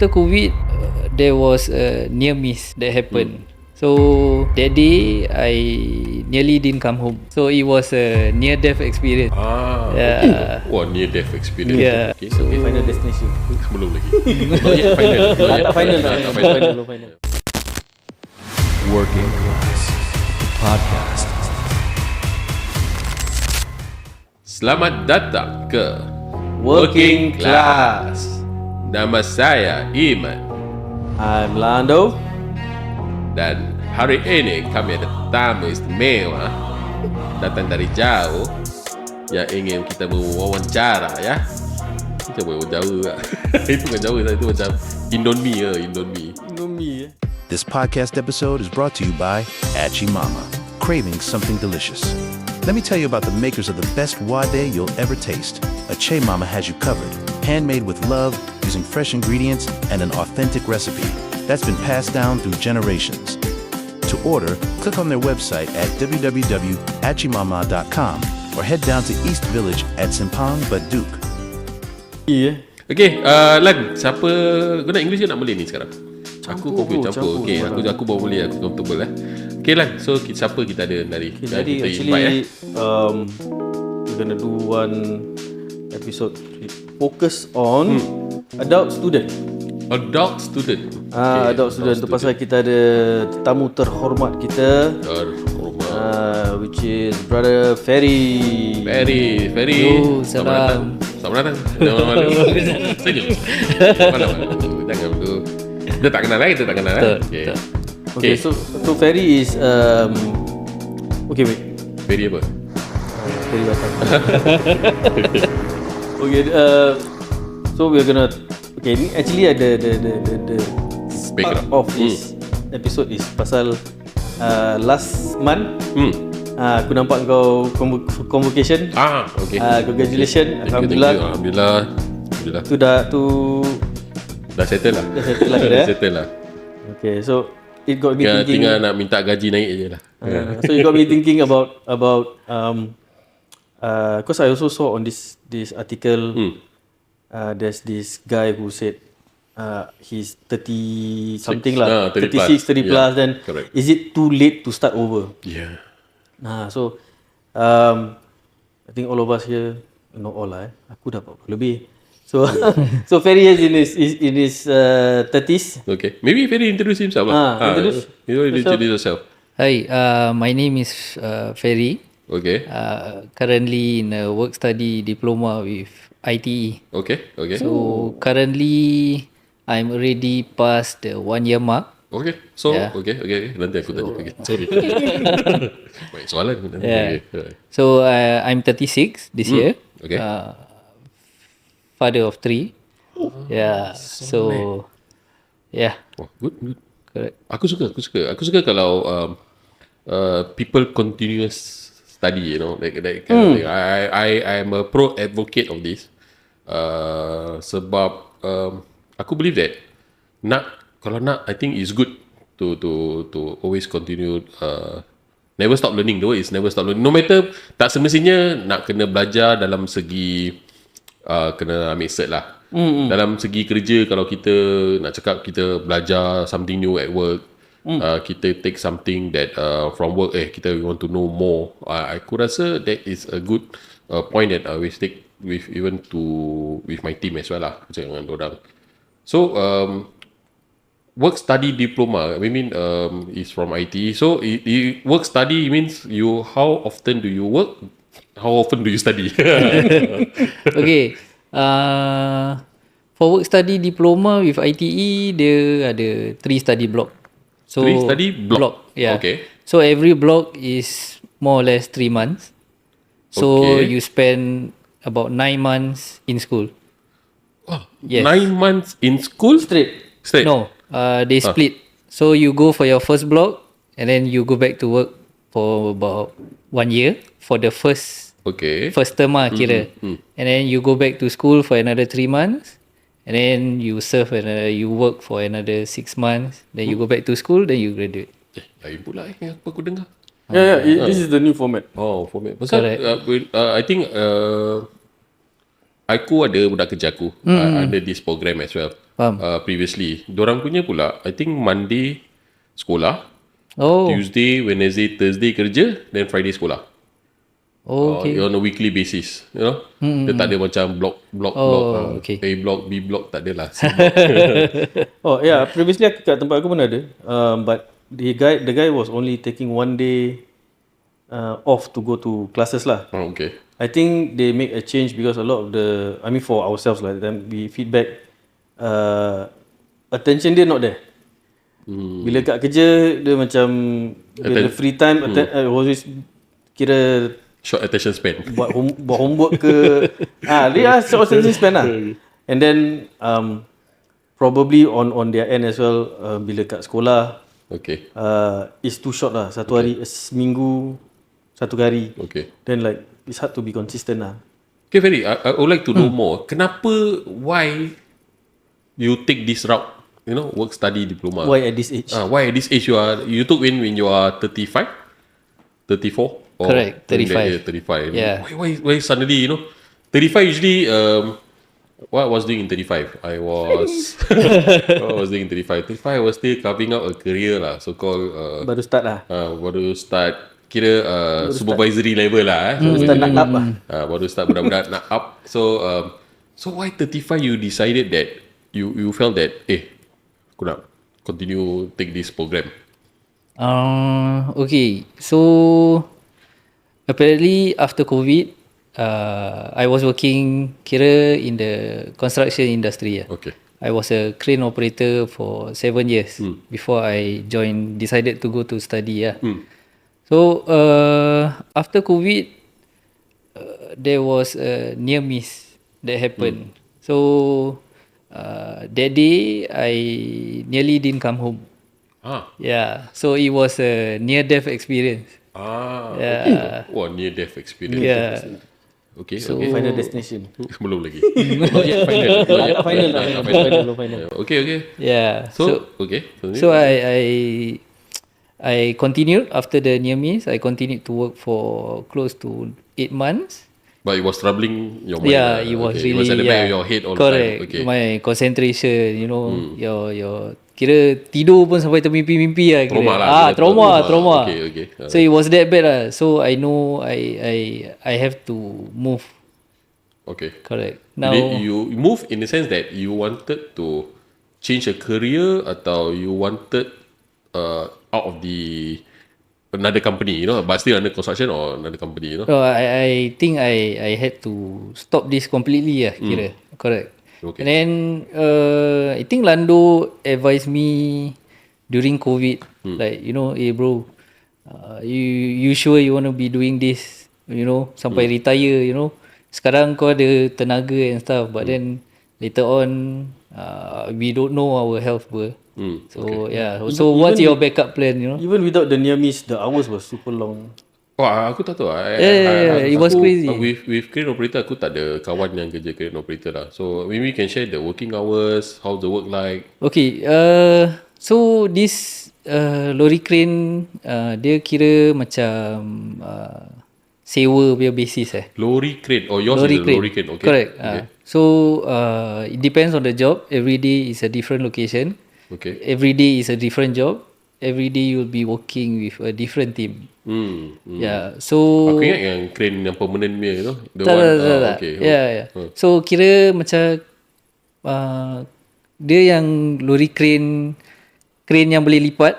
after COVID, there was a near miss that happened. So that day I nearly didn't come home. So it was a near-death experience. Okay. Wah, near-death experience. Yeah. Okay. So final destination. Belum lagi. Not yet final. Tak final. Working Class Podcast. Selamat datang ke Working Class. Nama saya Iman. I'm Lando. Dan hari ini kami ada tamu istimewa datang dari jauh yang ingin kita mewawancara ya. Kita boleh Jawa. Itu bukan Jawa, itu macam Indomie. This podcast episode is brought to you by Achi Mama, craving something delicious. Let me tell you about the makers of the best wade you'll ever taste. Achi Mama has you covered, handmade with love, using fresh ingredients and an authentic recipe that's been passed down through generations. To order, click on their website at www.achimama.com or head down to East Village at Simpang, Baduk. Okay, Lan, siapa kau nak English ke nak Malay ni sekarang? Aku campur. Okay, aku bawa boleh, aku comfortable Okay Lan, so siapa kita ada dari Jadi actually we're gonna do one episode focus on adult student. Adult student. Adult student tu pasal kita ada tetamu terhormat kita, which is brother Ferry. Yo, salam. Selamat datang. Malam. Senyum. Malam. Jangan dulu. Dia tak kenal lagi, Okay, so Ferry is okay wait. Ferry apa? Ferry Batam. Okay, so we're gonna ni actually ada the start of this episode is pasal last month aku nampak kau convocation. Okay. Congratulations. Alhamdulillah. Tu Dah settle lah. Settle lah. Okay, so it got me thinking. Tinggal nak minta gaji naik je lah. So it got me thinking about because I also saw on this article. There's this guy who said he's 30 something lah, 36, 30 plus. Then correct. Is it too late to start over? Yeah. So I think all of us here, not all lah. Aku dapat lebih. So so Ferry is in his 30s. Okay. Maybe Ferry introduce himself lah. Introduce yourself. Hi, my name is Ferry. Okay. Currently in a Work-Study Diploma with ITE. Okay. So currently I'm already past the 1 year mark. Okay. So okay. Nanti aku tanya. Okay. Sorry. Baik soalan. Yeah. So I'm 36 this year. Okay. Father of 3. So yeah. Oh, good. Correct. Aku suka kalau people continuous study, you know, like kind of thing. I am a pro advocate of this. Sebab aku believe that kalau I think it's good to always continue. Never stop learning. The word is never stop learning. No matter, tak semestinya nak kena belajar dalam segi kena ambil cert lah. Dalam segi kerja, kalau kita nak cakap kita belajar something new at work, kita take something that from work, kita want to know more. Aku rasa that is a good point that I always take with with my team as well lah. Aku cakap dengan orang. So Work-Study Diploma, I mean is from IT. So work-study means how often do you work? How often do you study? Okay. For Work-Study Diploma with ITE, dia ada 3 study block. So 3 study block. Yeah. Okay. So every block is more or less 3 months. So you spend about 9 months in school. Oh, yes. 9 months in school? Straight. No, they split. So you go for your first block and then you go back to work for about 1 year for the first term kira. And then you go back to school for another 3 months. And then you serve you work for another 6 months. Then you go back to school. Then you graduate. Lain pula yang apa aku dengar. This is the new format. Format. Pasal I think aku ada budak kerja aku under this program as well. Faham. Previously. Dorang punya pula, I think Monday sekolah, Oh. Tuesday, Wednesday, Thursday kerja, then Friday sekolah. Okay. On a weekly basis, you know. Dia tak ada macam block, okay. A block, B block, tak ada lah. Oh yeah, previously kat tempat aku pun ada. But the guy was only taking one day off to go to classes lah. Oh, okay. I think they make a change because a lot of the, I mean for ourselves lah, then we feedback, attention dia not there. Bila kat kerja dia macam the free time always kira Short attention span. buat homework ke dia short attention span lah. And then probably on their end as well, bila kat sekolah Okay. it's too short lah, satu hari, seminggu satu hari. Okay. Then like it's hard to be consistent lah. Okay, Ferry, I would like to know more. Kenapa, why you take this route? You know, work-study diploma. Why at this age? Why at this age you took when you are 35? 34? Or Correct, 35. 35. Yeah. Why suddenly, you know, 35 usually, what I was doing in 35? I was doing in 35? 35 I was still carving out a career lah, so-called Baru start lah. baru start kira supervisory level lah. Baru start nak up lah. Baru start budak-budak nak up. So why 35 you decided that you felt that aku nak continue take this program? Okay. So apparently after COVID, I was working kira in the construction industry. Okay. I was a crane operator for 7 years before I decided to go to study. So after COVID, there was a near miss that happened. So that day I nearly didn't come home. Yeah, so it was a near death experience. Okay. Near death experience. Yeah. Okay. So okay. final destination. Belum lagi. Not yet final. Not yet Final. Okay. Yeah. So okay. So I continued after the near miss. I continued to work for close to 8 months. But it was troubling your mind. Yeah, it was really. It was at the back of your head all correct. the time. Okay. My concentration, you know, your kira tidur pun sampai termimpi-mimpi lah. Trauma lah. Trauma. Okay. So it was that bad lah. So I know I have to move. Okay. Correct. Now you move in the sense that you wanted to change a career atau you wanted out of the another company, you know, but still under construction or another company, you know. So I think I had to stop this completely lah kira. Correct. Okay. And then I think Lando advised me during COVID, like, you know, bro, you sure you want to be doing this, you know, sampai retire, you know. Sekarang kau ada tenaga and stuff, but then later on we don't know our health, bro. So yeah, so what's your backup plan, you know? Even without the near miss, the hours was super long. Aku tak tahu. It was crazy. With crane operator, aku tak ada kawan yang kerja crane operator lah. So maybe we can share the working hours, how the work like. Okay, so this lorry crane, dia kira macam sewa punya basis Lorry crane. Oh, yours is a lorry crane. Okay. Correct. Okay. So it depends on the job. Every day is a different location. Okay. Every day is a different job. Every day you'll be working with a different team. Yeah. So aku ingat yang crane yang permanent punya, you know. The tak. Okay. Yeah. So kira macam dia yang lorry crane yang boleh lipat,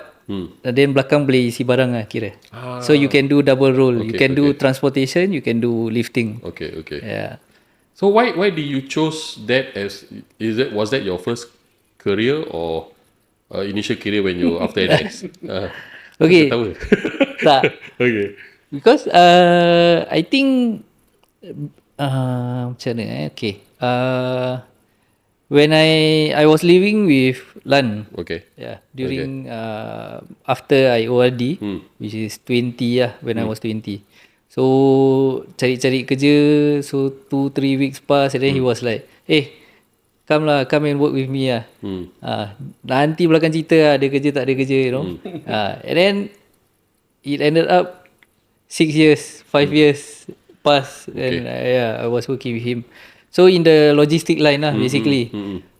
then belakang boleh isi barang lah kira. So you can do double role. You can do transportation, you can do lifting. Okay. Yeah. So why did you chose that as was that your first career or initial career when you after NS? Okay. Tahu. Tak. Okay. Because I think macam mana okay. When I was living with Lan. Okay. Yeah, during after I ORD, which is 20 lah, when I was 20. So cari-cari kerja, so 2-3 weeks pass, and then he was like, come and work with me lah. Nanti belakang cerita ada kerja tak ada kerja, you know. And then it ended up 6 years, 5 years pass, and I was working with him. So in the logistic line lah, basically.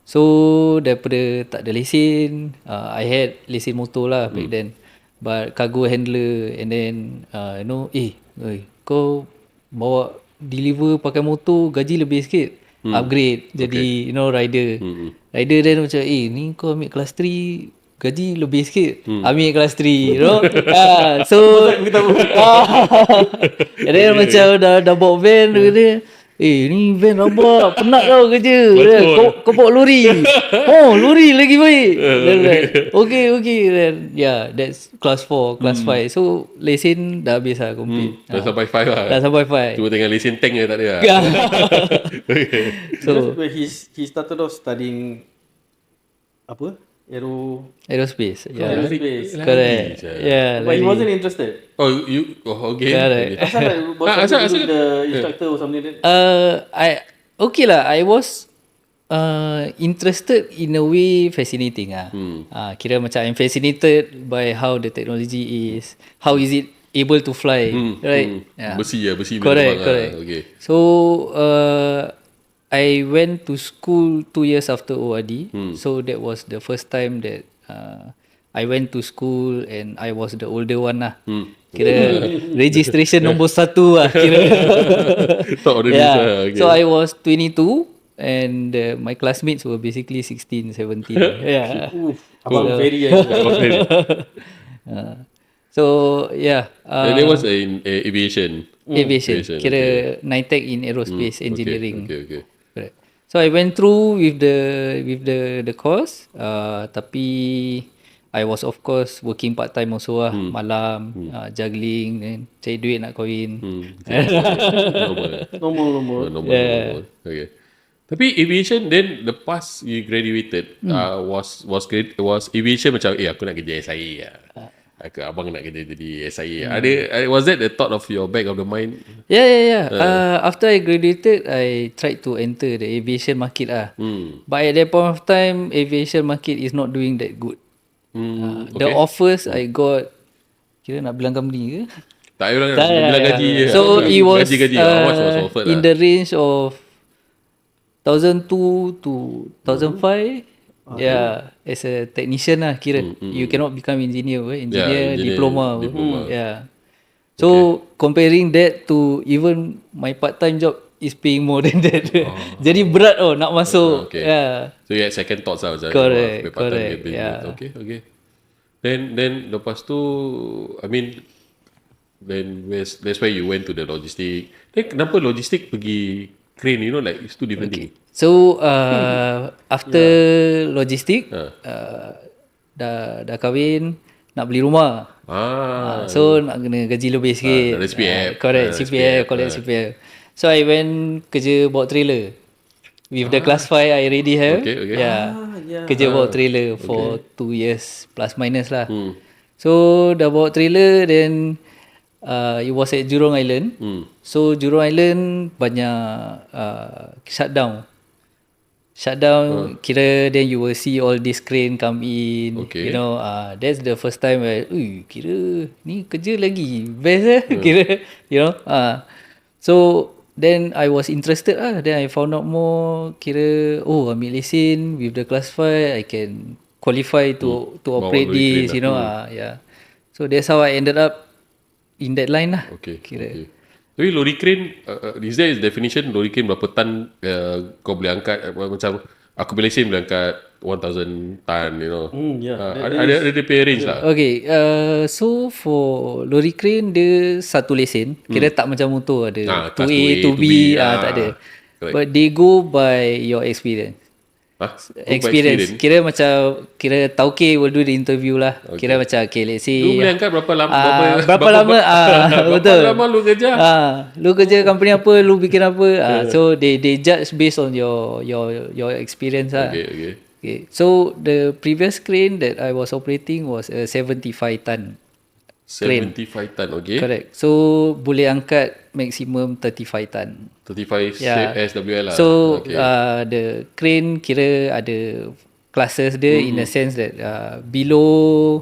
So daripada tak ada lesen, I had lesen motor lah back then, but cargo handler, and then kau bawa deliver pakai motor gaji lebih sikit, upgrade jadi rider. Rider then macam ni kau ambil kelas 3 gaji lebih sikit, ambil kelas 3, so and then macam dah bawa van, dia ni van rabak, penat kau kerja. Kau bawa lori. Lori lagi baik. Then like, okay. Then that's class 4, class 5. So lesen dah habis lah complete. Dah sampai 5 lah. Dah sampai 5. Cuma tinggal lesen tank je tak ada lah. Okay. So he started off studying apa? Aerospace. Aerospace. Correct. But he wasn't interested. Okay. Correct. Asal the instructor or something like that? I was interested in a way, fascinating kira macam I'm fascinated by how the technology is, how is it able to fly, right? Besi correct. Okay. So I went to school 2 years after ORD. So that was the first time that I went to school and I was the older one lah. Kira registration nombor 1 lah kira. Okay. So I was 22 and my classmates were basically 16, 17. Abang Ferry. So and it was in aviation. Aviation. Kira NITEC in aerospace engineering. Okay. Correct. So I went through with the course, tapi I was of course working part time also lah, malam, juggling, then cari duit nak kahwin. Normal. Okay. Tapi aviation, then lepas you graduated, was aviation macam aku nak kerja SIA lah. Abang nak kerja jadi SIA. Was that the thought of your back of the mind? Yeah. After I graduated, I tried to enter the aviation market lah. But at that point of time, aviation market is not doing that good. The offers I got, kira nak bilang company ke? Tak bilang gaji je. So it was gaji. How much was offered in the range of 1,002 to 1,005. As a technician lah kira. You cannot become engineer diploma. So comparing that to even my part-time job is paying more than that. Jadi berat nak masuk. So you had second thoughts lah macam correct. Okay. Then lepas tu, I mean, then that's why you went to the logistic. Then kenapa logistic pergi crane, like it's two different thing. So after logistic, dah kahwin, nak beli rumah. So nak kena gaji lebih sikit. SPF. Correct, CPF, collect CPF. So I went kerja bawa trailer. With the class 5 I already have. Okay. Kerja bawa trailer for 2 years plus minus lah. So dah bawa trailer, then it was at Jurong Island. So Jurong Island banyak shutdown. Kira then you will see all this crane come in. That's the first time where kira ni kerja lagi best kira so then I was interested then I found out more, kira ambil lesen with the class 5 I can qualify to operate this so that's how I ended up in that line lah. Okay. Tapi lori crane, is there definition lori crane berapa tan kau boleh angkat? Macam aku boleh lesen boleh angkat 1,000 tan, ada dia pay range lah. Okay, so for lori crane dia satu lesen, kira tak macam motor ada 2A, 2B, tak ada. Correct. But they go by your experience. Experience. Kira macam tauke will do the interview lah. Kira macam let's say lu boleh angkat berapa lama berapa lama betul. Berapa lama lu kerja? Lu kerja company apa, lu bikin apa. So they judge based on your experience lah. Okay. So the previous crane that I was operating was a 75 ton. 75 ton, okay. Correct. So boleh angkat maximum 35 ton. 35 SWL lah. So the crane kira ada classes dia in a sense that below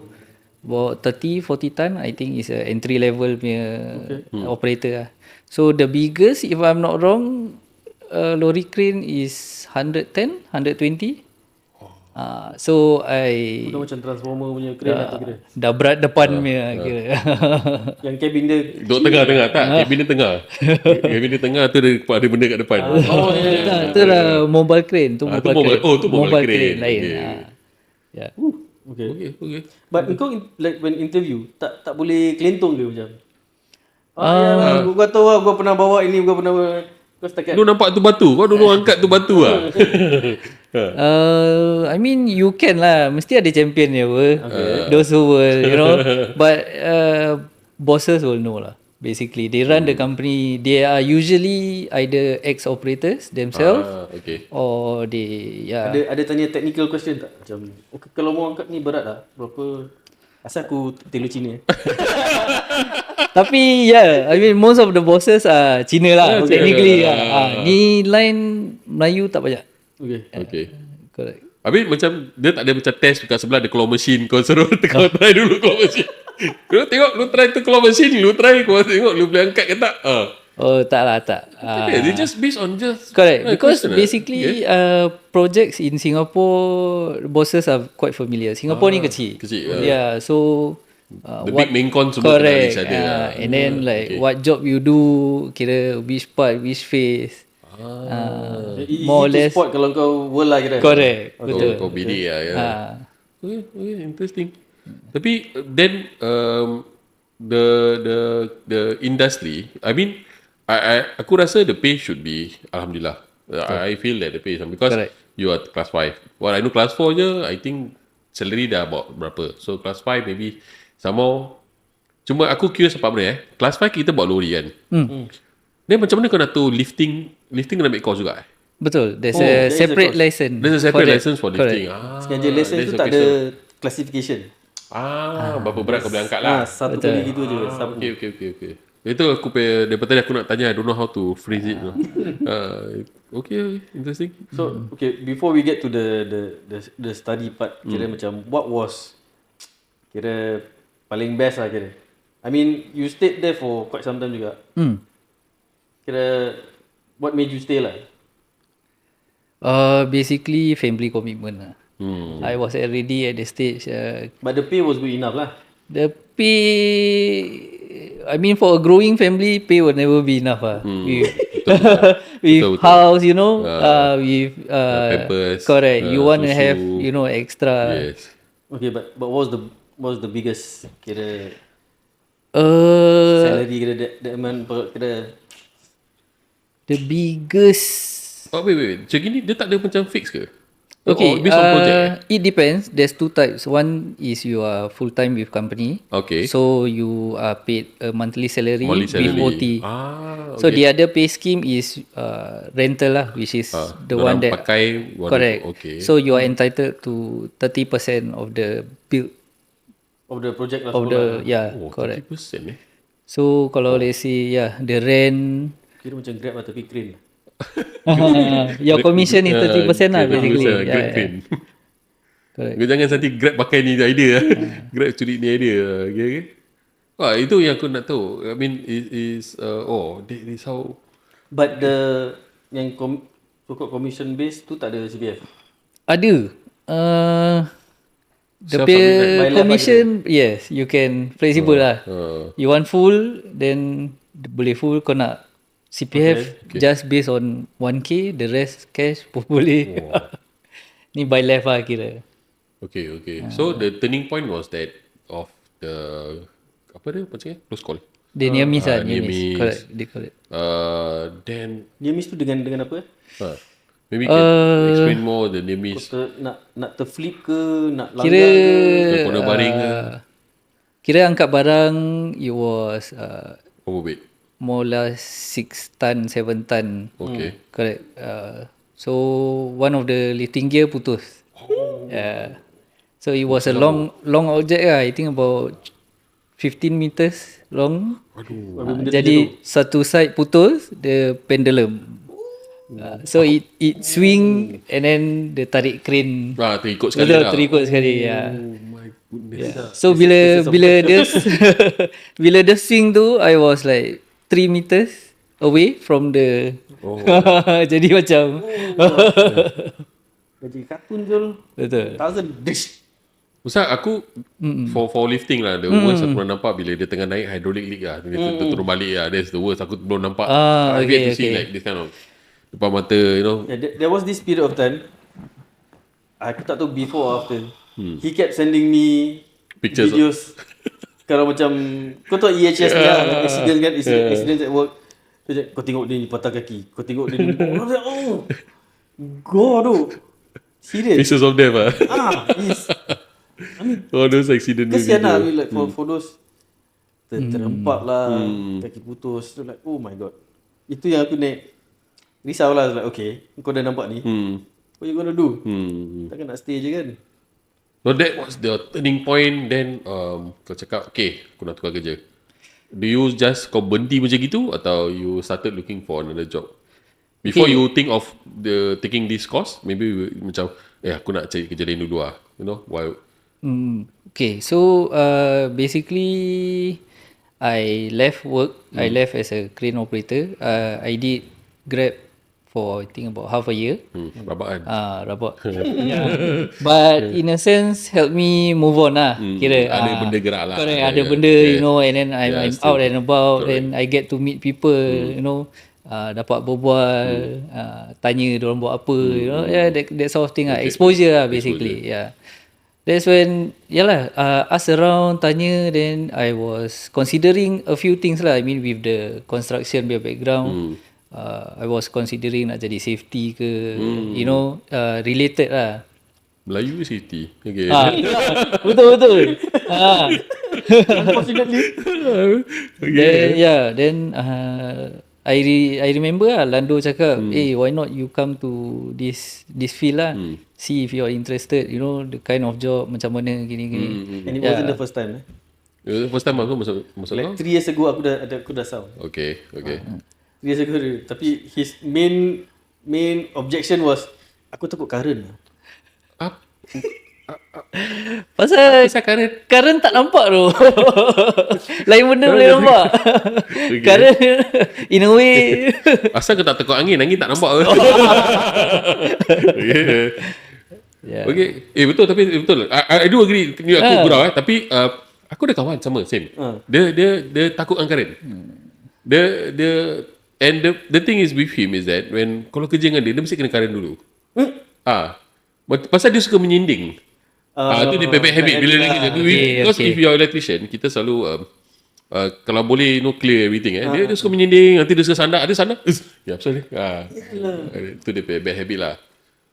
about 30-40 ton I think is a entry level punya operator lah. So the biggest, if I'm not wrong, lorry crane is 110, 120. So Bukan macam Transformer punya crane lah tu kira. dah berat depan punya kira. Yang cabin dia Duduk tengah-tengah tak? Cabin dia tengah. Cabin dia tengah tu ada benda kat depan. Tak, tu lah mobile crane. Tu tu mobile crane. tu mobile crane. lain. Okay. Yeah. okay. Okay. But kau like when interview tak boleh kelentong ke macam? Gua tahu lah, gua pernah bawa ini, gua pernah kau setakat. Lu nampak tu batu? Kau dulu angkat tu batu lah. I mean you can lah. Mesti ada champion dia apa. Those who will, you know. But bosses will know lah. Basically, they run the company. They are usually either ex-operators themselves, Okay. or they Ada tanya technical question tak? Macam okay, kalau mau angkat ni berat lah. Berapa? Asal aku telu Cina. Tapi I mean most of the bosses are Cina lah, technically lah. Ni line Melayu tak banyak. Okay. Correct. Habis macam dia tak ada macam test kat sebelah ada claw machine, kau suruh kau try dulu claw machine. Kau tengok lu try tu claw machine, lu try kau tengok lu boleh angkat ke tak? Oh tak lah. They just based on just Correct. Because basically projects in Singapore, bosses are quite familiar. Singapore ni kecil. Yeah, so the big main con semua kenal each other lah. And then like what job you do, kira which part, which phase. More or less spot kalau kau world lah kira. Correct. Betul. Kau bidik lah. Okay, interesting. Tapi then the industry, I mean aku rasa the pay should be alhamdulillah. I feel that the pay is because you are class 5. Well, I know class 4 je, I think salary dah about berapa. So class 5 maybe somehow. Cuma aku curious apa benda class 5 kita bawa lori kan. Then macam mana kau nak tahu lifting kena ambil course juga Betul. There's a separate license. There's a separate license for lifting. Sengaja license tu tak ada classification. Berapa berat kau boleh angkat lah. Satu kali gitu je. Okay. Itu aku daripada tadi aku nak tanya, I don't know how to phrase it. Okay, interesting. So, okay, before we get to the study part, kira macam what was kira paling best lah kira. I mean, you stayed there for quite some time juga. Kira what made you stay lah? Basically family commitment lah. I was already at the stage. But the pay was good enough lah. The pay, I mean for a growing family, pay will never be enough lah. With house, you know, with Pampers, correct. You want to susu. have, you know, extra. Yes. Okay, but what was the biggest kira Uh, salary kira that man kira the biggest. Wait. Macam gini dia tak ada macam fix ke? Okay, Or based on project it depends. There's two types. One is you are full time with company. Okay. So you are paid a monthly salary with OT. Okay. So the other pay scheme is rental lah, which is the one that pakai correct. Okay. So you are entitled to 30% of the bill of the project lah. of the correct. 30% So kalau let's say the rent, kira macam Grab lah tapi crane. your commission is 30% lah basically. Correct. Kau jangan nanti Grab pakai ni idea. Grab curi ni idea. Okay. Wah, itu yang aku nak tahu. I mean is that is how. But yang so-called commission based tu tak ada CPF. Ada. The pay commission, yes, you can flexible lah. You want full, then boleh full. Kau nak CPF just based on 1K, the rest cash pun boleh. Ni by left lah kira. Okay. So the turning point was that of the apa dia macam close call. Dia near miss lah, near miss. Correct, they call it. Then Near miss tu dengan apa? maybe can explain more the near miss. Nak terflip ke, nak langgar Kira ke? Kena baring ke? Kira angkat barang, it was Overweight. more or less 6 ton, 7 ton. Okay. Correct. So one of the lifting gear putus. So it was a long object lah. I think about 15 meters long. Jadi satu side putus, the pendulum. So it swing and then the tarik crane. Terikut sekali Betul, lah. terikut sekali. Oh my goodness. So bila dia bila dia swing tu, I was like 3 meters away from the. Jadi macam. Gaji kartun Jul. Betul. 1,000 dish. Ustaz, aku for lifting lah, the worst aku pernah nampak bila dia tengah naik hydraulic lift lah, dia turun balik lah, that's the worst. Aku belum nampak. I get to see like this kind of depan mata, you know. Yeah, there was this period of time, aku tak tahu before or after, he kept sending me Pictures videos. Kalau macam, kau tahu EHS ni lah, accident kan, accident at work. Kau tengok dia ni patah kaki, kau tengok dia ni. Oh, God tu. Serious. Pieces of death lah. Yes. Those accident Kesian lah, I mean, like for those terempak lah, kaki putus. So like, oh my God. Itu yang aku naik risau lah. Like, okay, kau dah nampak ni, what you gonna do? Takkan nak stay je kan? So that was the turning point. Then kau cakap, okay, aku nak tukar kerja. Do you just kau berhenti macam gitu, atau you started looking for another job? Before you think of taking this course, maybe macam, aku nak cari kerja lain dulu lah. You know, why? Okay, so basically I left work. I left as a crane operator. I did Grab for I think about half a year. Rabak kan? Rabak. Yeah. But in a sense help me move on lah. Kira ada benda gerak lah. Correct, ada benda, you know, and then I'm out and about, and I get to meet people, you know. Dapat berbual, tanya diorang buat apa, you know, that sort of thing lah. Exposure lah basically. Yeah. That's when ask around, tanya, then I was considering a few things lah. I mean with the construction background, I was considering nak jadi safety ke, you know, related lah. Melayu safety. Okay. Betul. Unfortunately. Then I remember lah, Lando cakap, why not you come to this field lah, see if you're interested, you know, the kind of job macam mana gini. And it wasn't the first time. First time aku masuk Like 3 years ago aku dah sound. Okay. 3 years ago, tapi his main objection was, aku takut current. Pasal current tak nampak tu. Lain benda boleh nampak. Current in a way. Asal kau tak tekuk angin tak nampak. Okay. Betul, tapi betul. I do agree. Aku gurau tapi aku ada kawan sama same. Dia takut dengan current. And the thing is with him is that when kalau kerja dengan dia mesti kena current dulu. Pasal dia suka menyinding. Itu dia bad habit bila dia kerja. Because if you're electrician, kita selalu kalau boleh clear everything. Dia suka menyinding, nanti dia suka sandak. Ada sandak. Ya, pasal ni. Itu dia bad habit lah.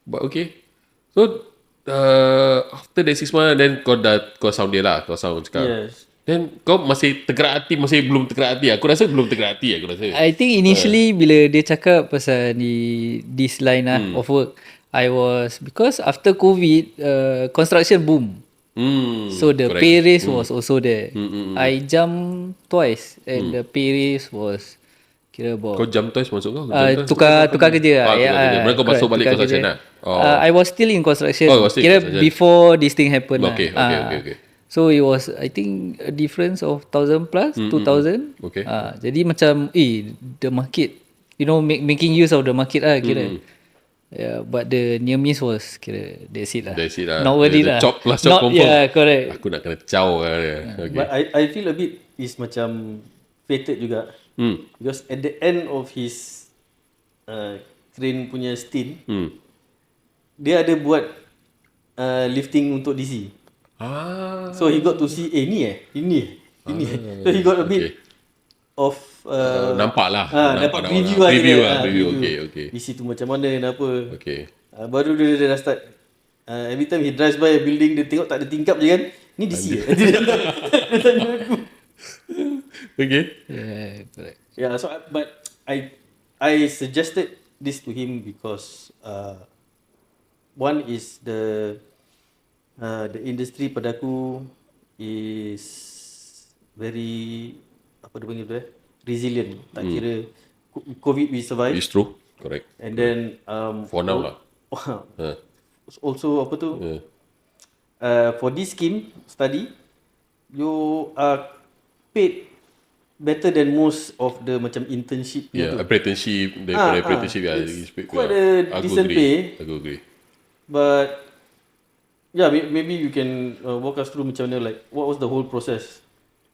But okay. So after that 6 months, then kau sound dia lah. Kau sound cakap. Yes. Then kau masih tergerak hati, masih belum tergerak hati. Aku rasa belum tergerak hati. I think initially bila dia cakap pasal this line of work, I was, because after COVID, construction boom. So the pay raise was also there. I jumped twice and the pay raise was kira about. Kau jump twice masuk kau? Tukar kerja lah. Mereka masuk balik construction lah. I was still in construction. Kira before this thing happened. Okay. So it was, I think, a difference of 1,000 plus, 2,000. Okay. Jadi macam, the market, you know, making use of the market lah kira. Yeah, but the near miss was kira that's it lah. Not worth it lah. Chop plus chop confirm. Yeah, correct. Aku nak kena caw lah. Okay. But I feel a bit is macam fated juga. Because at the end of his crane punya stint, dia ada buat lifting untuk DC. So he got to see ini. So he got a bit of nampak lah. Dapat preview lah. Okay. Di situ macam mana dan apa. Okay. Baru dia dah start. Every time he drives by a building, dia tengok tak ada tingkap je kan. Ni DC ke? Dia tanya aku. Okay. Yeah, correct. Yeah, so but I suggested this to him because one is the industry pada aku is very apa dia panggil tu resilient. Tak kira COVID we survive. It's true. Correct. And then for now lah. Also apa tu? For this scheme study, you are paid better than most of the macam internship. Apprenticeship, apprenticeship. Quite a decent pay. Aku agree. But yeah, maybe you can walk us through macam mana, like what was the whole process,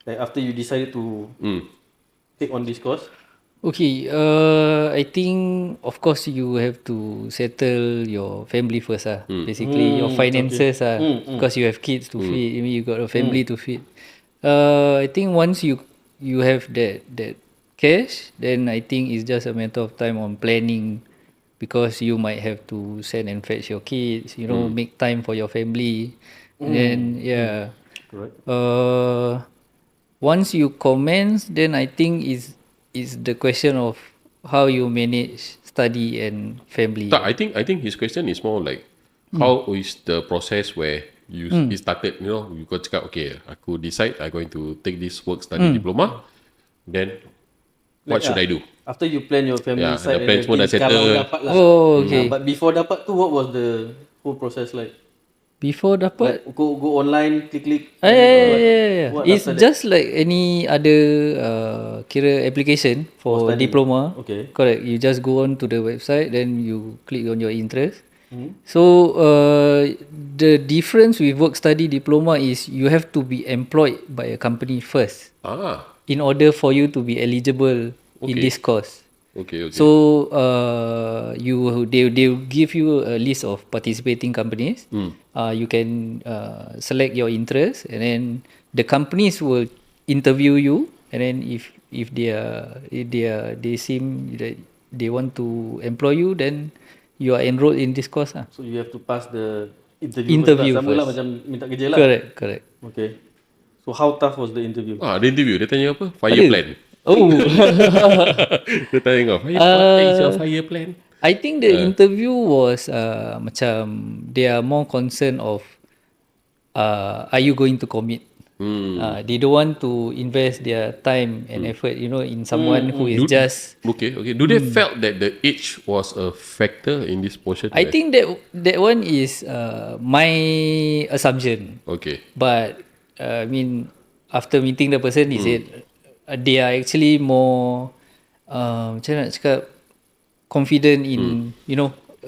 like after you decided to take on this course. Okay, I think of course you have to settle your family first basically your finances because you have kids to feed, you got a family to feed. I think once you have that cash, then I think it's just a matter of time on planning, because you might have to send and fetch your kids, make time for your family. And then Correct. once you commence, then I think is the question of how you manage study and family. Tak, I think his question is more like how is the process where he started, you got cakap, okay, aku decide I'm going to take this work-study diploma, then what should I do? After you plan your family side the plan semua dah settle. kalau dapat lah. Oh, okay. But before dapat tu, what was the whole process like? Before dapat, Go online, click. yeah. What It's after just like any other kira application for study. diploma. Okay. Correct. You just go on to the website, then you click on your interest. So the difference with work study diploma is you have to be employed by a company first in order for you to be eligible in this course. Okay. So they'll give you a list of participating companies. You can select your interest, and then the companies will interview you, and then if they seem that they want to employ you, then you are enrolled in this course. So you have to pass the interview Interview first. Sama lah first. macam minta kerja lah. Correct. Okay. So how tough was the interview? Dia interview, dia tanya apa? Fire plan. Oh. Dia tanya kau, what is your fire plan? I think the interview was macam they are more concerned of are you going to commit? They don't want to invest their time and effort, in someone who is just. Okay. Do they felt that the age was a factor in this portion? I think that one is my assumption. Okay. But I mean, after meeting the person, he said they are actually more macam nak cakap, confident in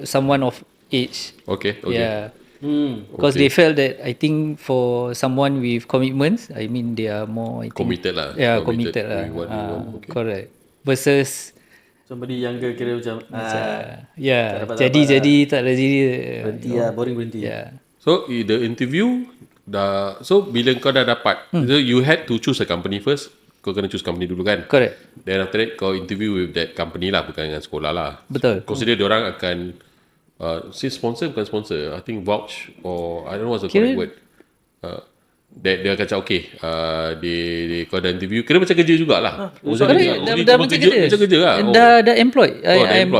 someone of age. Okay. Yeah. Because they felt that, I think for someone with commitments, I mean they are more, I think, Committed lah. Yeah, committed lah. with what you want. Okay. Correct. Versus Somebody younger kira macam jadi tak ada jadi. berhenti lah, boring berhenti. Yeah. So the interview so bila kau dah dapat, so you had to choose a company first. Kau kena choose company dulu kan? Correct. Then after that kau interview with that company lah, bukan dengan sekolah lah. Betul. Consider diorang akan say sponsor, bukan sponsor, I think vouch, or I don't know what's the correct word. Dia akan cakap okay, kau dah interview, kira macam kerja jugalah. Dah macam kerja. Macam kerja lah. Dah employed. I am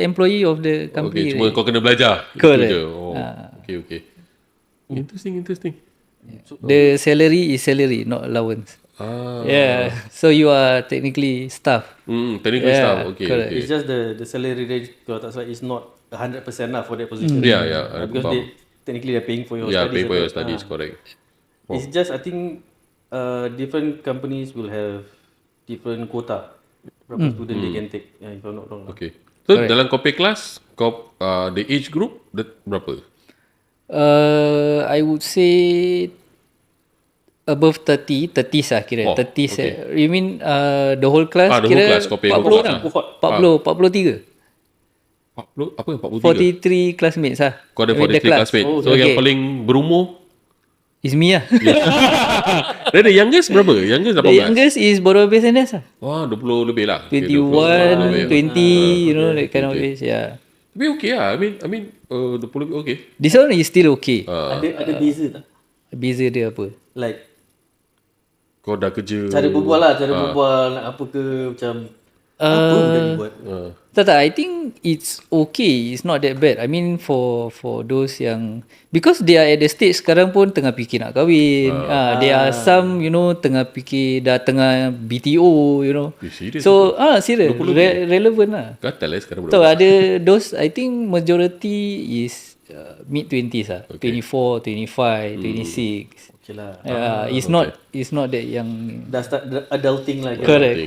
employee of the company. Okay, cuma kau kena belajar. Correct. Okay. Interesting. The salary is salary, not allowance. Yeah. So you are technically staff. Technical staff. Okay. correct. It's just the salary range, kalau tak salah, is not 100% lah for that position. Yeah. Because technically they're paying for your studies. Pay for your studies, correct. It's just, I think different companies will have different quota. Berapa student they can take, if I'm not wrong. Okay. So dalam kau pay class, kau the age group berapa? I would say above 30 lah kira. 30s. okay. You mean the whole class The kira whole class, kau pay whole 40 class lah. 43. 40, apa yang 43? 43 classmates lah. Kau ada With the 43 classmates. So yang paling berumur is me lah. Then the youngest berapa? Youngest 18? The youngest is baru habis NS lah. Wah, 20 lebih lah. 21, 20, that kind of age. Yeah. Tapi okay lah. I mean 20 lebih okay. This one is still okay. Ada beza tak? Beza dia apa? Like Kau dah kerja. cara berbual nak apa ke, macam apa benda dia buat. Tak, I think it's okay. It's not that bad. I mean for those yang, because they are at the stage sekarang pun tengah fikir nak kahwin. There are some, tengah fikir dah tengah BTO, Serious? So serious. Relevant lah. Gatal sekarang So berapa? ada those, I think majority is mid-20s lah. 24, 25, 26. Okay lah. It's not that yang. Dah start adulting lah. Correct.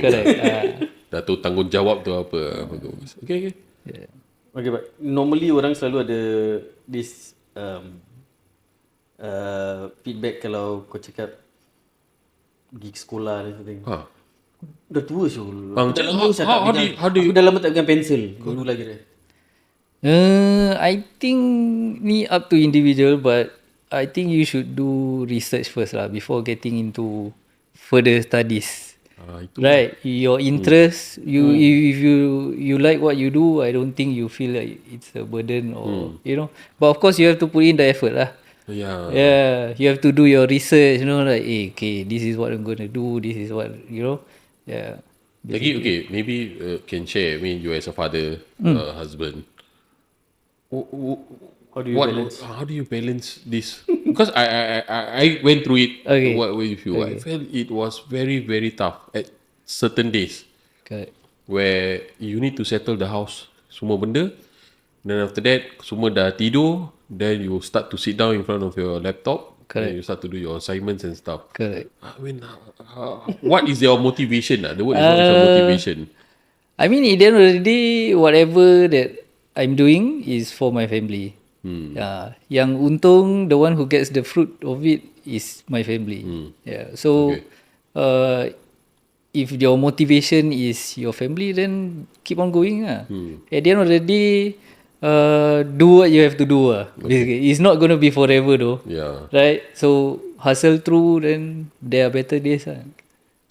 Dah tahu tanggungjawab tu apa. Okay. Yeah. Okay, but normally orang selalu ada this feedback kalau kau cakap pergi sekolah dan sebagainya. Dah tua Syul. How do Aku dah lama tak pegang pensel. Dulu lagi dah. I think ni up to individual, but I think you should do research first lah before getting into further studies. Right, your interest, if you like what you do, I don't think you feel like it's a burden or you know. But of course, you have to put in the effort lah. Yeah, you have to do your research. You know, like okay, this is what I'm gonna do. This is what you know. Yeah. Lagi okay, maybe can share. I mean, you as a father, husband. How do you balance this? Because I went through it. Okay. What with you? I felt it was very very tough at certain days. Correct. Where you need to settle the house, semua benda. Then after that, semua dah tidur. Then you start to sit down in front of your laptop. Correct. And you start to do your assignments and stuff. Correct. I mean, what is your motivation? The word is not your motivation. I mean, at the end of the day, whatever that I'm doing is for my family. Yang untung, the one who gets the fruit of it is my family. Yeah. So, if your motivation is your family, then keep on going. At the end of the day, do what you have to do. Basically, it's not going to be forever though. Yeah. Right? So, hustle through, then there are better days.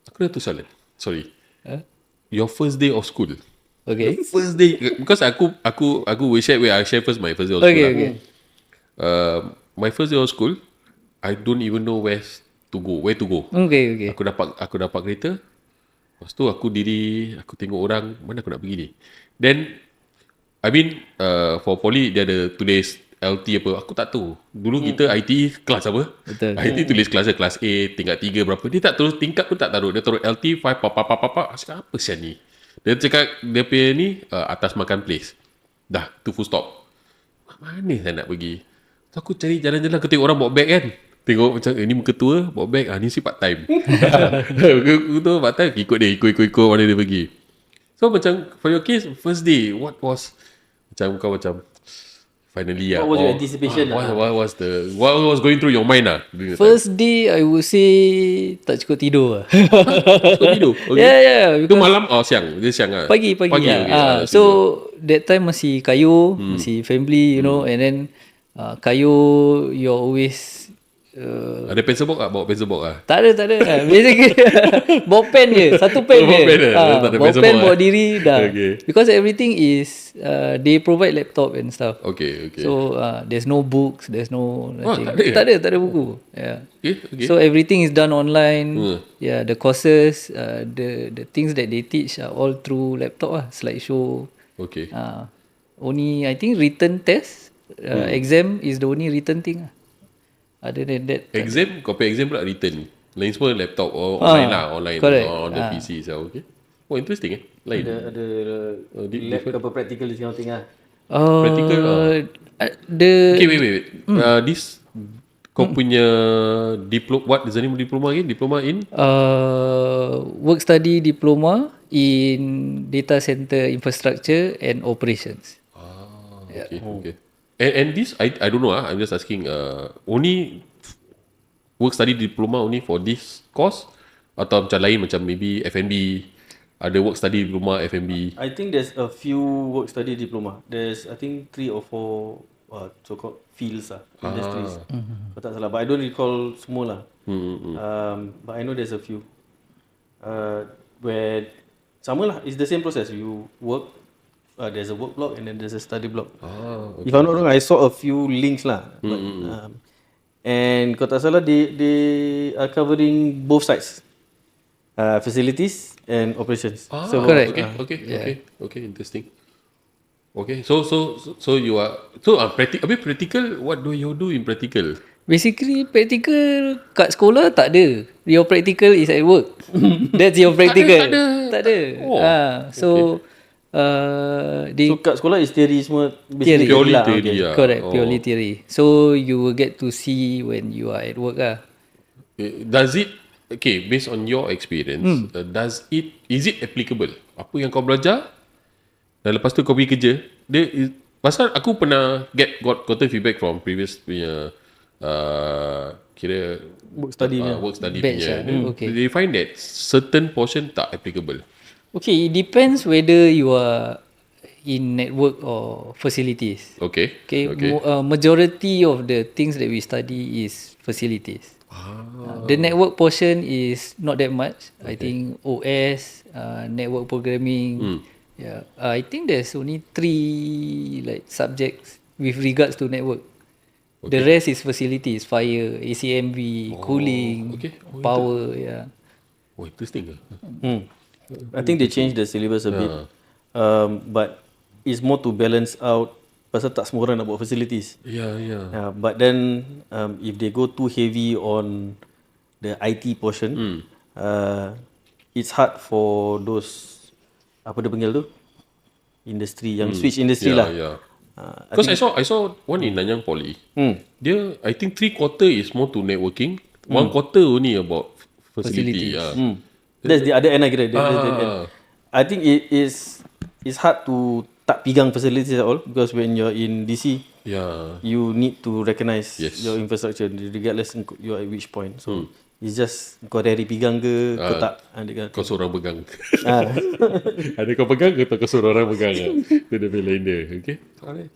Aku dah tu soalan. Sorry. Your first day of school. Okay. First day, because aku will share where I share first my first day of school. Okay. My first day of school, I don't even know where to go. Okay. Aku dapat kereta. Lepas tu aku tengok orang, mana aku nak pergi ni. Then I mean for poly dia ada tulis LT apa, aku tak tahu. Dulu kita IT kelas apa? Betul. IT tulis kelas A, tingkat 3 berapa. Dia tak terus tingkat pun tak taruh. Dia taruh LT 5 apa. Cakap apa sian ni? Dia cakap dia punya ni atas makan place. Dah, tu full stop. Mana saya nak pergi? So, aku cari jalan-jalan, aku tengok orang bawa beg kan. Tengok macam ni muka tua bawa beg, ni si part time. Aku tu part time ikut mana dia pergi. So macam for your case, first day, what was macam finally what was your anticipation? What was going through your mind First day, I would say tak cukup tidur. Cukup tidur? Okay. Yeah. Itu malam? Siang? Dia siang lah? Pagi. Okay. So that time masih kayu, masih family, you know, and then kayu, you're always ada pencil box tak? Bawa pencil box lah? Tak ada. Basically bawa pen je. Satu pen je. Bawa pen bawa diri dah. Okay. Because everything is they provide laptop and stuff. Okay. So there's no books, there's no nothing. Tak ada buku. Yeah. Okay. So everything is done online. Yeah, the courses, the things that they teach are all through laptop lah, slideshow. Okay. Only I think written test, exam is the only written thing. Other than that, exam, copy exam pula written. Lain semua laptop online lah, online on the PC itself. Okay. Oh, interesting lain. Ada lab apa practical this kind of thing lah. Practical okay, wait. This kau punya diploma, what is the name of diploma again? Diploma in? Work-Study Diploma in Data Center Infrastructure and Operations. Okay. And this, I don't know. I'm just asking. Only Work-Study Diploma only for this course, atau macam lain, macam maybe F&B, ada Work-Study Diploma F&B. I think there's a few Work-Study Diploma. There's I think 3 or 4 so-called fields industries. Kalau tak salah, but I don't recall semua lah. But I know there's a few where sama lah. It's the same process. You work. There's a work block and then there's a study block. Okay. If I'm not wrong, I saw a few links lah. But, and kalau tak salah, they are covering both sides, facilities and operations. So correct. Okay, interesting. Okay, so you are practical. What do you do in practical? Basically, practical kat sekolah tak ada. Your practical is at work. That's your practical. Tak ada. So kat sekolah is theory semua, theory. Purely theory lah. Correct, purely theory. So you will get to see when you are at work lah. Does it, based on your experience, is it applicable? Apa yang kau belajar dan lepas tu kau pergi kerja, Pasal aku pernah gotten feedback from previous punya kira work study Batch punya. okay. They find that certain portion tak applicable. Okay, it depends whether you are in network or facilities. Okay. Majority of the things that we study is facilities. The network portion is not that much. I think OS, network programming. Yeah, I think there's only 3 like subjects with regards to network. The rest is facilities, fire, ACMV, cooling, power. Yeah. Oh, interesting. I think they changed the syllabus a bit, but it's more to balance out. Pasal tak semua orang nak buat facilities. Yeah. But then if they go too heavy on the IT portion, it's hard for those apa dia panggil tu, industry yang switch industry lah. Yeah. Because I saw one in Nanyang Poly. Dia I think 3/4 is more to networking, 1/4 only about facility. That's the other end lah kira. I think it's hard to tak pegang facilities at all, because when you're in DC, you need to recognize your infrastructure regardless you're at which point. So it's just kau dari pegang ke kau tak. Kau seorang pegang. Ada kau pegang ke kau suruh orang pegang. Itu dia lain dia. Okay. Alright.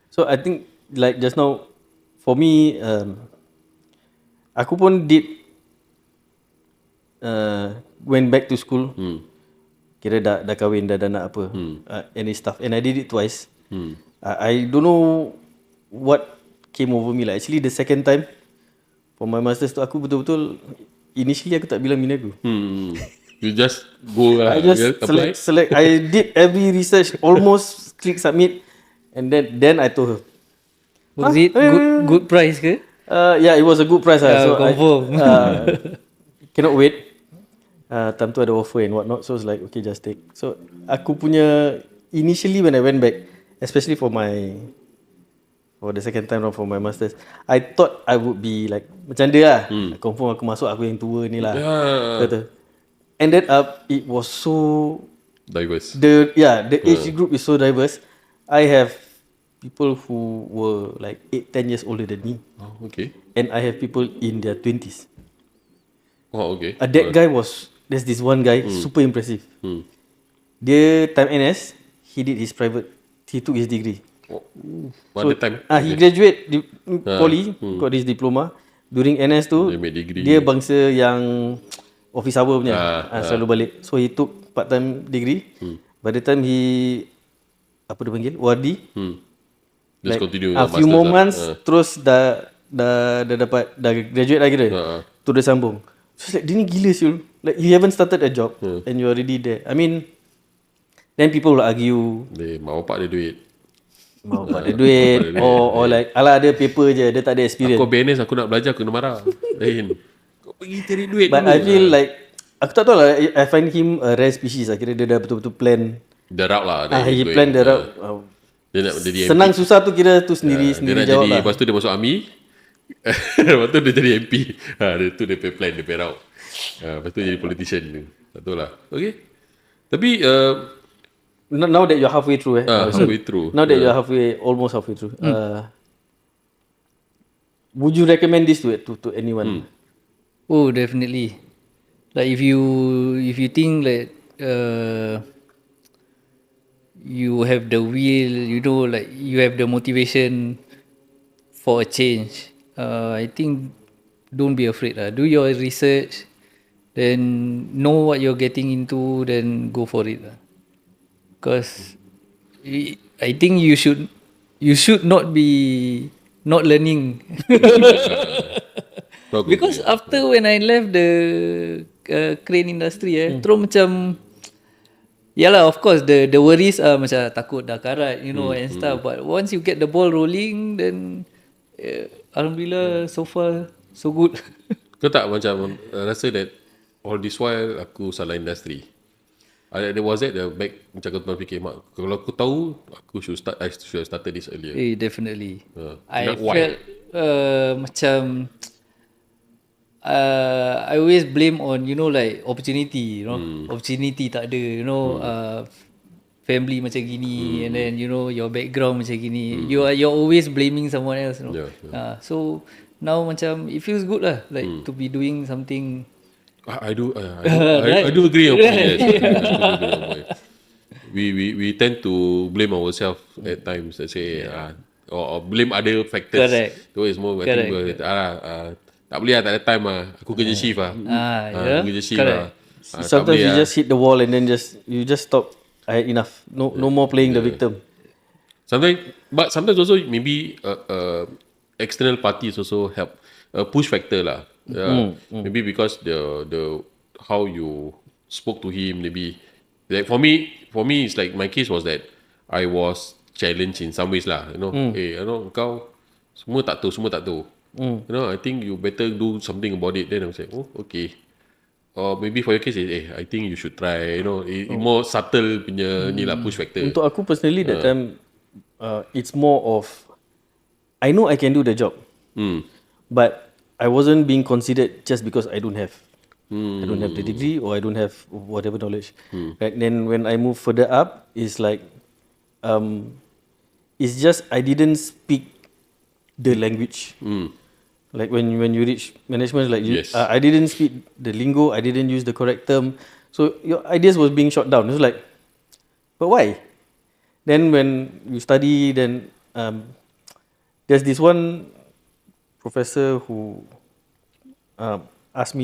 So I think like just now for me, aku pun did went back to school. Kira dah kahwin, dah nak apa, any stuff, and I did it twice. I don't know what came over me lah. Actually the second time for my masters tu, aku betul-betul initially aku tak bilang bini aku. You just go lah. I just select. I did every research, almost click submit, and then I told her. Was it good price ke? Yeah, it was a good price. So confirm. Cannot wait. Time tu ada offer and whatnot, so it's like okay, just take. So aku punya initially when I went back, especially for the second time round for my masters, I thought I would be like macam dia lah. Confirm aku masuk, aku yang tua ni lah. Kata. Ended up it was so diverse. The age group is so diverse. I have people who were like 8-10 years older than me. Oh, okay. And I have people in their 20s. Oh, okay. That guy there's this one guy, super impressive. Dia time NS, he did his private, he took his degree. He graduate poly, got his diploma. During NS tu, dia bangsa yang office hour punya, selalu balik. So he took part-time degree. By the time he apa dia panggil, WARDI, just continue a few more months, terus dah dapat, dah graduate lagi dia. Tu dia sambung. So it's like, dia ni gila siul. Like you haven't started a job and you're already there. I mean, then people will argue, mau bapak dia duit. Mau bapak dia duit. Or like, alah ada paper je, dia tak ada experience. Aku BNS, aku nak belajar, aku kena marah. Lain. Kau pergi cari duit But dulu. I feel like, aku tak tahu lah, I find him a rare species. Kira dia dah betul-betul plan. The route lah. He plan the route. Dia nak jadi MP. Senang susah tu kira tu sendiri dia nak jawab jadi, lah. Lepas tu dia masuk army. Lepas tu dia jadi MP. Dia tu dia plan, dia pay route. Lepas tu jadi politician. Tak tahu lah. Okay. Tapi now that you're halfway through halfway through. Now that you're almost halfway through, would you recommend this to anyone? Oh, definitely. Like if you think like you have the will, you know, like you have the motivation for a change, I think don't be afraid lah. Do your research, then know what you're getting into, then go for it lah. Because I think you should not be not learning. Because after when I left the crane industry, terus macam, yalah, of course the worries are macam takut dah karat, you know, and stuff. But once you get the ball rolling, then alhamdulillah, so far so good. Kau tak macam rasa that all this while aku salah industri? There was that the back macam kau pernah fikir, mak, kalau aku tahu I should have started this earlier. Definitely. I felt macam I always blame on, you know, like opportunity, you know, opportunity tak ada, you know, family macam gini, and then you know your background macam gini. You're always blaming someone else, you know. So now macam it feels good lah, like to be doing something. I do agree on point. Yes, I do agree on point. We tend to blame ourselves at times. Let's say or blame other factors. Correct. So it's more I think tak boleh tak ada time aku kerja shift aku kerja shift Sometimes you just hit the wall and then you just stop. I had enough. No more playing the victim. Sometimes also maybe external parties also help. Push factor lah. Maybe because the how you spoke to him, maybe like for me it's like my case was that I was challenged in some ways lah. You know, kau semua tak tahu. You know, I think you better do something about it. Then I was like, oh okay. Or maybe for your case, I think you should try. You know, more subtle punya ni lah push factor. Untuk aku personally that time, it's more of I know I can do the job, but I wasn't being considered just because I don't have the degree or I don't have whatever knowledge. Right? Then when I move further up, it's like it's just I didn't speak the language. Like when you reach management, like I didn't speak the lingo, I didn't use the correct term, so your ideas was being shot down. It was like, but why? Then when you study, then there's this one professor who asked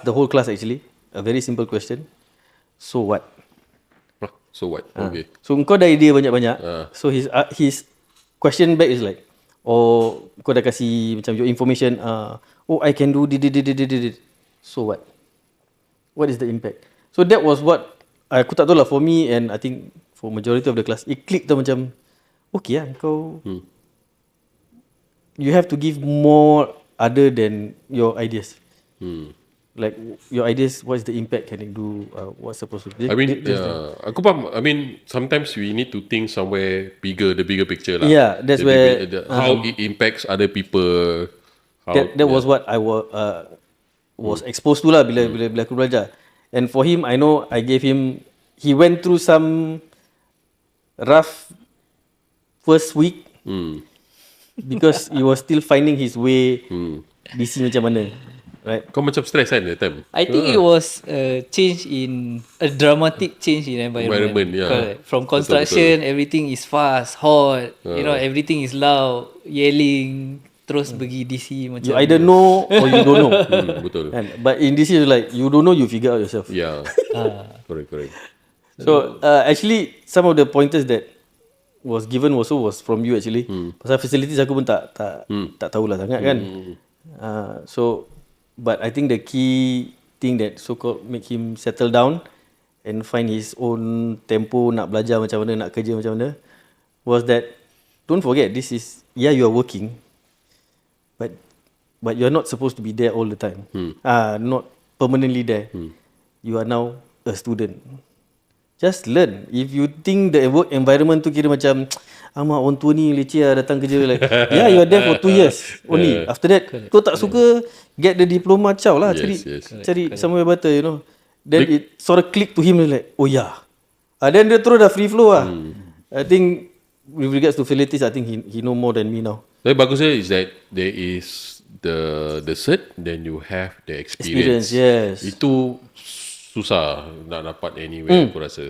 the whole class actually a very simple question. So what? So what? Okay. So kau dah idea banyak-banyak. So his question back is like, oh kau dah kasi macam your information. Oh I can do did. So what? What is the impact? So that was what aku tak tahu lah for me, and I think for majority of the class it clicked tu macam okay lah kau. You have to give more other than your ideas. Like your ideas, what's the impact can it do? What's supposed to be? I mean, aku faham. I mean, sometimes we need to think somewhere bigger, the bigger picture lah. Yeah, that's where how it impacts other people. That was what I was exposed to lah bila aku belajar. And for him, I know I gave him. He went through some rough first week. Because he was still finding his way DC macam mana, right? Kau macam stress kan that time? I think it was a dramatic change in environment. Yeah. From construction, everything is fast, hot. You know, everything is loud, yelling. Terus pergi DC macam. You either know or you don't know. Betul. But in DC, like you don't know, you figure out yourself. Yeah. Correct. So actually, some of the pointers that was given also was from you actually. Pasal facilities aku pun tak tahulah sangat kan. So but I think the key thing that so called make him settle down and find his own tempo nak belajar macam mana, nak kerja macam mana, was that don't forget this is you are working, but you are not supposed to be there all the time. Not permanently there. You are now a student. Just learn. If you think the work environment tu kira macam orang tua ni leceh datang kerja like you are there for 2 years only. After that kau tak suka, get the diploma, ciao lah. Cari somewhere better, you know. Then it sort of click to him like, oh yeah. Then dia terus dah free flow lah. I think with regards to facilities, I think he know more than me now. Tapi bagusnya is that there is the cert, then you have the experience. Yes. Itu susah nak dapat anywhere aku rasa.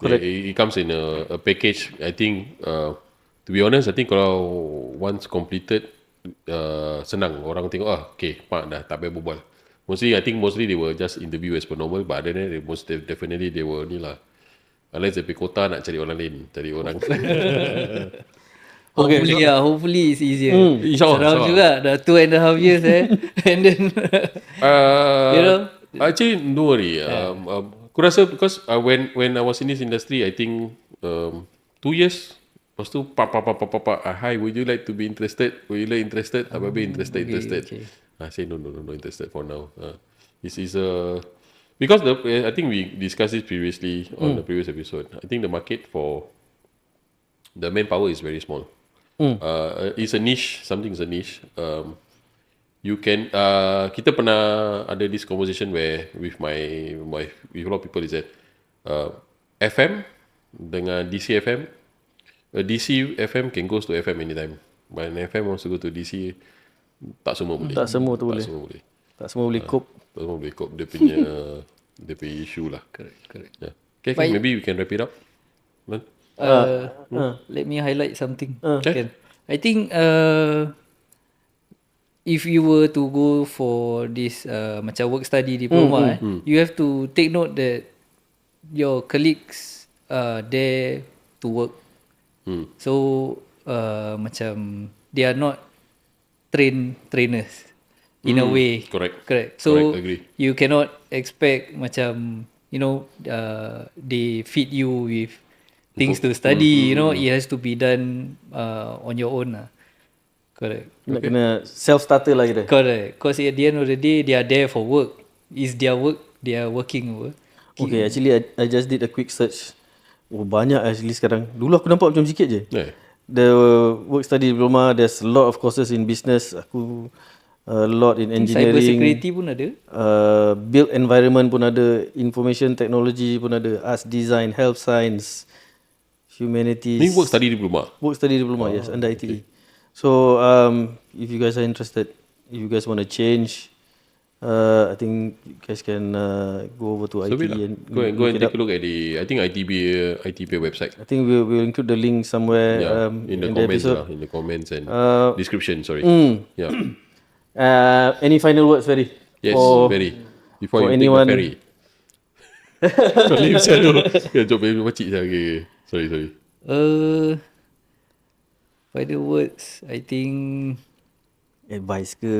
It comes in a package. I think to be honest, I think kalau once completed senang orang tengok okay pak dah tak payah berbual. Mostly they will just interview as per normal, but other than that most definitely they will ni lah. Unless they pay quota nak cari orang lain, cari orang. Hopefully it's easier. InsyaAllah juga dah 2.5 years and then you know. Actually, don't worry. Aku rasa because when I was in this industry, I think 2 years. Lepas tu, hi, would you like to be interested? Would you like interested? Apa interested? Okay. I say no, interested for now. This is because I think we discussed this previously on the previous episode. I think the market for the manpower is very small. It's a niche. Something is a niche. You can kita pernah ada this conversation where with my wife, with a lot of people is that FM dengan DC FM. DC FM can goes to FM anytime. But FM wants to go to DC, tak semua boleh. Tak semua tu boleh. Tak semua boleh cope. Tak semua boleh cope dia punya dia punya issue lah. Correct. Yeah. Okay, maybe we can wrap it up. Let me highlight something. Okay. I think if you were to go for this macam work-study diploma, you have to take note that your colleagues are there to work. So macam they are not trainers in a way. Correct. So correct, agree. you cannot expect macam they feed you with things to study. It has to be done on your own lah. Correct. Nak kena self-starter lah kita. Correct. Because at the end of the day, they are there for work. It's their work. They are working over. Okay, actually I just did a quick search. Banyak actually sekarang. Dulu aku nampak macam sikit je. The work-study diploma, there's a lot of courses in business. Aku a lot in engineering. Cyber security pun ada. Built environment pun ada. Information technology pun ada. Arts design, health science, humanities. Ni work-study diploma? Work-study diploma, yes, under ITE. So, if you guys are interested, if you guys want to change, I think you guys can go over to ITE and go and take a look at the ITB website. I think we'll include the link somewhere in the comments in the comments and description. Sorry. Yeah. Any final words, Ferry? Yes, Ferry. Before you anyone... take the Ferry. Jom makcik saya. Okay. Sorry. Final words, I think advice ke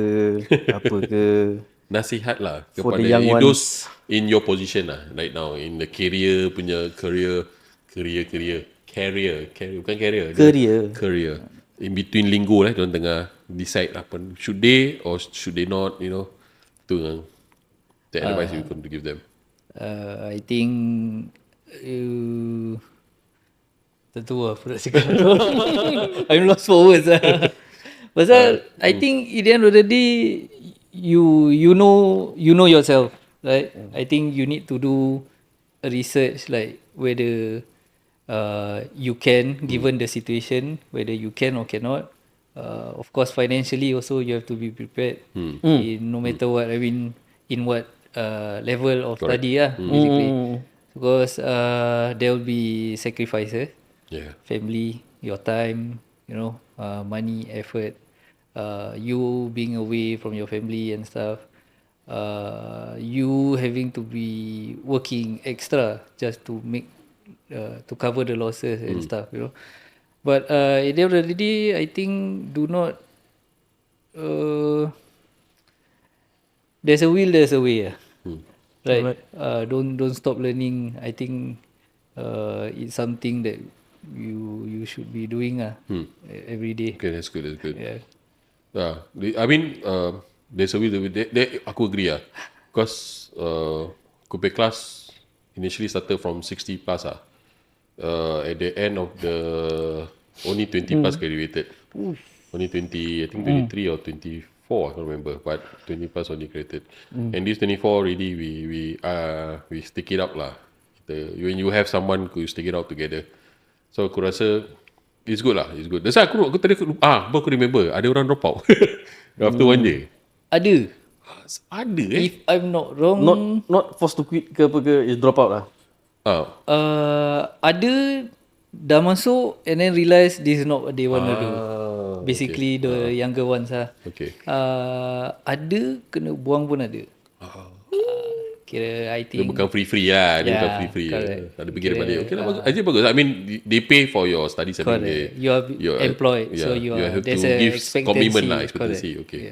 apa ke, nasihat lah for kepada the young those in your position lah right now in the career in between lingo lah, diorang tengah decide apa should they or should they not, tu the advice you can give them. I think tentu lah aku nak cakap. I'm lost for words lah. Pasal I think at the end of the day you know yourself, right? I think you need to do a research like whether you can, given the situation, whether you can or cannot. Of course financially also you have to be prepared in no matter what. I mean in what level of study lah basically. Because there will be sacrifices. Family, your time, money, effort, you being away from your family and stuff, you having to be working extra just to make to cover the losses and stuff, But at the end of the day, I think do not there's a will, there's a way, right? Don't stop learning. I think it's something that you should be doing every day. Okay, that's good. Yeah. I mean there's a will. Aku agree because aku punya class initially started from 60 plus at the end of the only 20 plus graduated. Only 20, I think 23 or 24, I can't remember, but 20 plus only graduated. And this 24 really we stick it up lah. When you have someone who stick it out together, so aku rasa it's good lah. It's good. That's why aku tadi aku remember ada orang drop out after 1 year. Ada If I'm not wrong, not forced to quit ke apa ke, is drop out lah. Ada dah masuk and then realise this is not what they want to do. Basically the younger ones Okay. Ada kena buang pun ada. Kira I think dia bukan free lah. Dia bukan free. Ada pergi balik. Okay lah, bagus. I mean they pay for your studies. Correct. You're employed, so you have to give expectancy. Commitment lah, expectancy. Correct. Okay.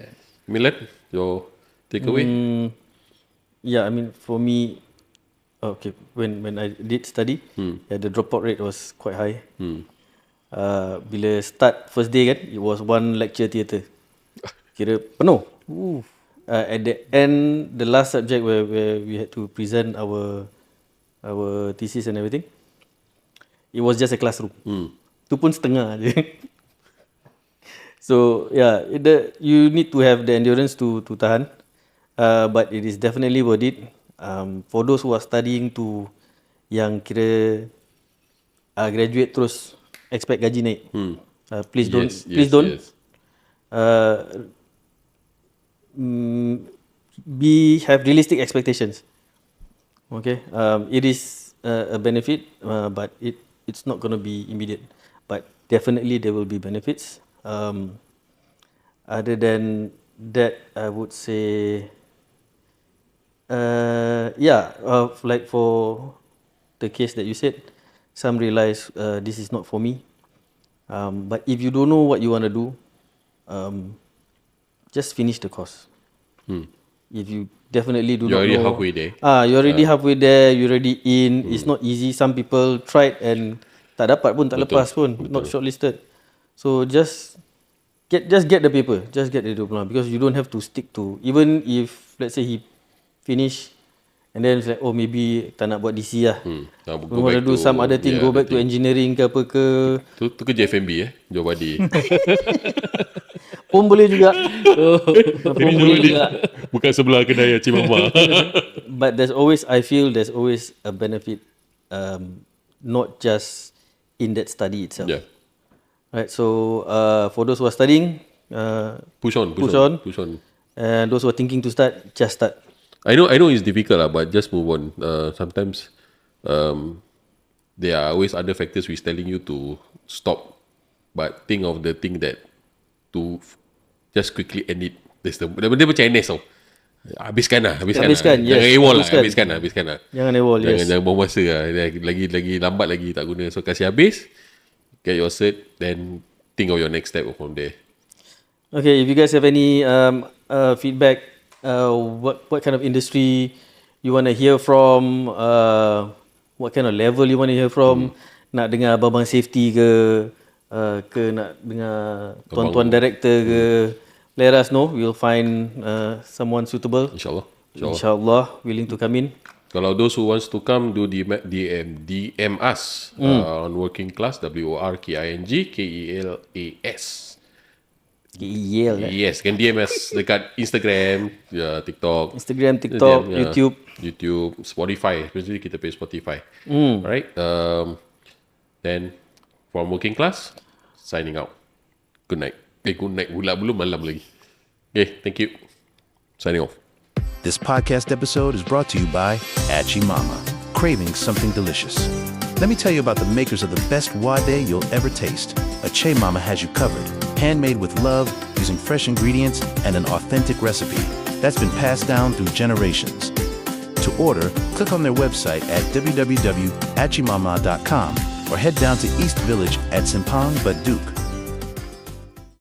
Milad, your takeaway? I mean for me, okay, when I did study, the dropout rate was quite high. Bila start first day kan, it was one lecture theatre. Kira penuh. At the end, the last subject where we had to present our thesis and everything, it was just a classroom. Tu pun setengah je. So you need to have the endurance to tahan, but it is definitely worth it. For those who are studying to yang kira graduate terus expect gaji naik. Please don't. Have realistic expectations. Okay, it is a benefit, but it's not going to be immediate. But definitely there will be benefits. Other than that, I would say, like for the case that you said, some realize this is not for me. But if you don't know what you want to do, just finish the course. If you definitely do not know, you're already halfway there. You're already halfway there. You're already in. It's not easy. Some people tried and tak dapat pun, tak lepas pun, not shortlisted. So just get the paper, just get the diploma, because you don't have to stick to. Even if let's say he finish and then it's like, oh maybe tak nak buat DC lah. We want to do some other thing, go back to engineering ke apa ke. Tu kerja F&B jual badi. Pun boleh juga. Pun boleh juga. Bukan sebelah kedai Cik Mama. But I feel there's always a benefit, not just in that study itself. Yeah. Right, so for those who are studying, push on. And those who are thinking to start, just start. I know it's difficult but just move on. Sometimes there are always other factors which telling you to stop, but think of the thing that to just quickly end it. Dia macam NS tau. Habiskan lah. Yes, jangan AWOL lah. Habiskan lah. Jangan AWOL, Jangan buang masa lah. Lagi lambat lagi tak guna. So kasih habis, get your cert, then think of your next step from there. Okay, if you guys have any feedback, what kind of industry you want to hear from, what kind of level you want to hear from, nak dengar abang safety ke nak dengar tuan-tuan director ke, let us know. We'll find someone suitable. InsyaAllah willing to come in. Kalau those who wants to come, do DM us on Working Class, WORKING KELAS. Yes, can DM us dekat Instagram, TikTok, YouTube, Spotify. Especially kita pay Spotify. Alright. Then from Working Class, signing out. Good night. Good night pula, belum malam lagi. Okay, thank you. Signing off. This podcast episode is brought to you by Achi Mama, craving something delicious. Let me tell you about the makers of the best wade you'll ever taste. Achi Mama has you covered, handmade with love, using fresh ingredients and an authentic recipe that's been passed down through generations. To order, click on their website at www.achimama.com or head down to East Village at Simpang, Baduk.